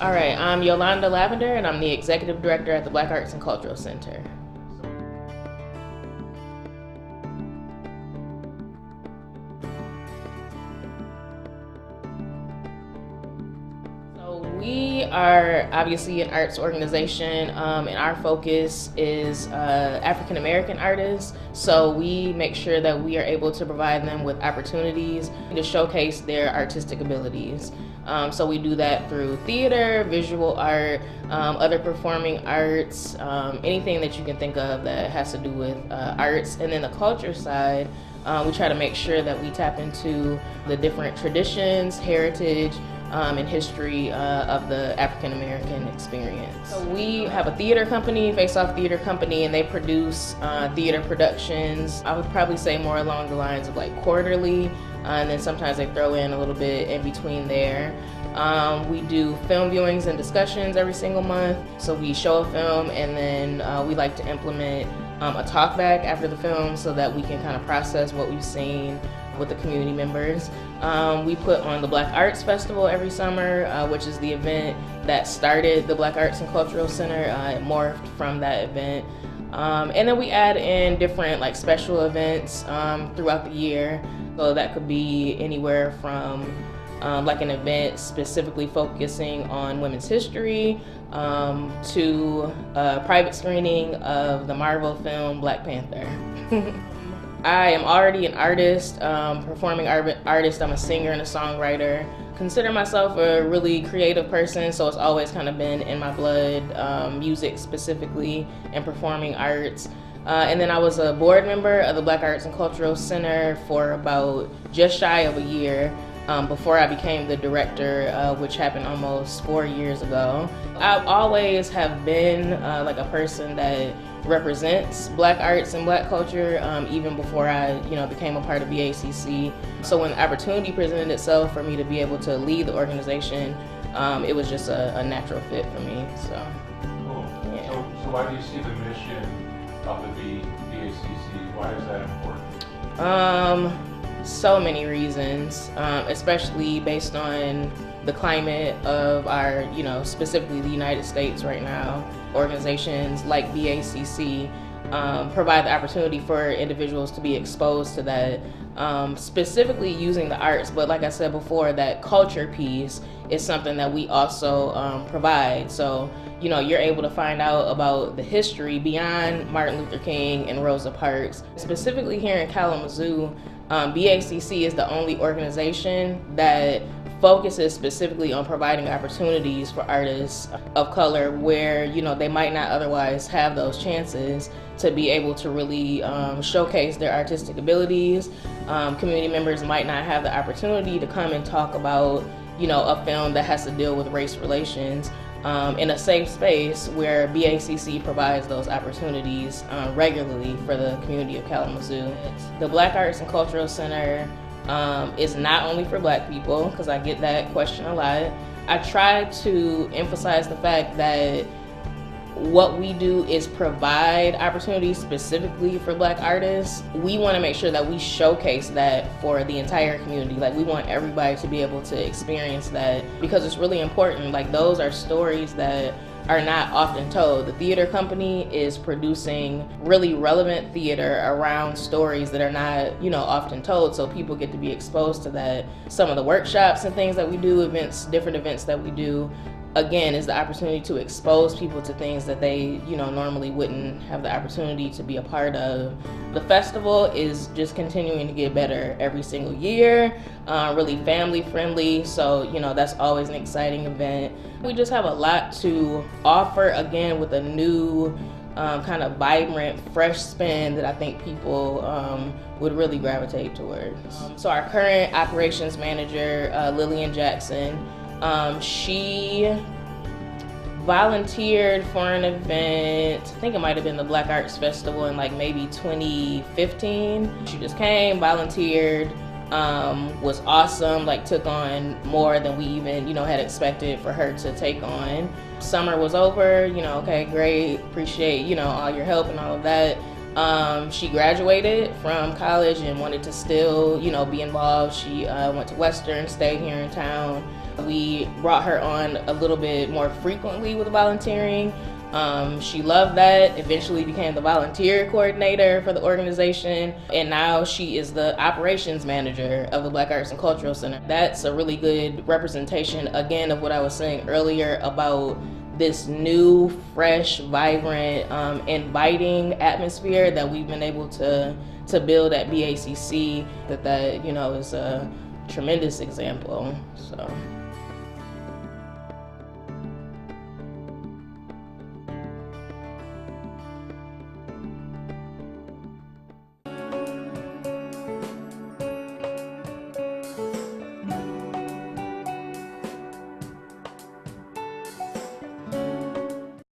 All right, I'm Yolonda Lavendar, and I'm the Executive Director at the Black Arts and Cultural Center. We are obviously an arts organization, and our focus is African American artists. So we make sure that we are able to provide them with opportunities to showcase their artistic abilities. So we do that through theater, visual art, other performing arts, anything that you can think of that has to do with arts. And then the culture side, we try to make sure that we tap into the different traditions, heritage, and history of the African American experience. So we have a theater company, Face Off Theater Company, and they produce theater productions. I would probably say more along the lines of like quarterly, and then sometimes they throw in a little bit in between there. We do film viewings and discussions every single month. So we show a film, and then we like to implement a talk back after the film so that we can kind of process what we've seen with the community members. We put on the Black Arts Festival every summer, which is the event that started the Black Arts and Cultural Center. It morphed from that event. And then we add in different like special events throughout the year. So that could be anywhere from like an event specifically focusing on women's history to a private screening of the Marvel film Black Panther. I am already an artist, performing artist. I'm a singer and a songwriter. Consider myself a really creative person, so it's always kind of been in my blood, music specifically and performing arts. And then I was a board member of the Black Arts and Cultural Center for about just shy of a year before I became the director, which happened almost 4 years ago. I always have been like a person that represents Black arts and Black culture, even before I became a part of BACC. So when the opportunity presented itself for me to be able to lead the organization, it was just a natural fit for me. So, cool. Yeah. So why do you see the mission of the BACC? Why is that important? So many reasons, especially based on the climate of our, specifically the United States right now. Organizations like BACC provide the opportunity for individuals to be exposed to that, specifically using the arts. But like I said before, that culture piece is something that we also provide. So, you're able to find out about the history beyond Martin Luther King and Rosa Parks. Specifically here in Kalamazoo, BACC is the only organization that focuses specifically on providing opportunities for artists of color where they might not otherwise have those chances to be able to really showcase their artistic abilities. Community members might not have the opportunity to come and talk about a film that has to deal with race relations in a safe space where BACC provides those opportunities regularly for the community of Kalamazoo. The Black Arts and Cultural Center is not only for Black people, because I get that question a lot. I try to emphasize the fact that what we do is provide opportunities specifically for Black artists. We want to make sure that we showcase that for the entire community. Like, we want everybody to be able to experience that because it's really important. Like, those are stories that are not often told. The theater company is producing really relevant theater around stories that are not, often told, so people get to be exposed to that. Some of the workshops and things that we do, different events that we do, again, is the opportunity to expose people to things that they, normally wouldn't have the opportunity to be a part of. The festival is just continuing to get better every single year, really family friendly, so, that's always an exciting event. We just have a lot to offer, again, with a new kind of vibrant, fresh spin that I think people would really gravitate towards. So our current operations manager, Lillian Jackson, she volunteered for an event, I think it might have been the Black Arts Festival in like maybe 2015. She just came, volunteered, was awesome, like took on more than we even, had expected for her to take on. Summer was over, okay, great, appreciate, all your help and all of that. She graduated from college and wanted to still, be involved. She went to Western, stayed here in town. We brought her on a little bit more frequently with volunteering. She loved that, eventually became the volunteer coordinator for the organization, and now she is the operations manager of the Black Arts and Cultural Center. That's a really good representation, again, of what I was saying earlier about this new, fresh, vibrant, inviting atmosphere that we've been able to build at BACC, that is a tremendous example. So.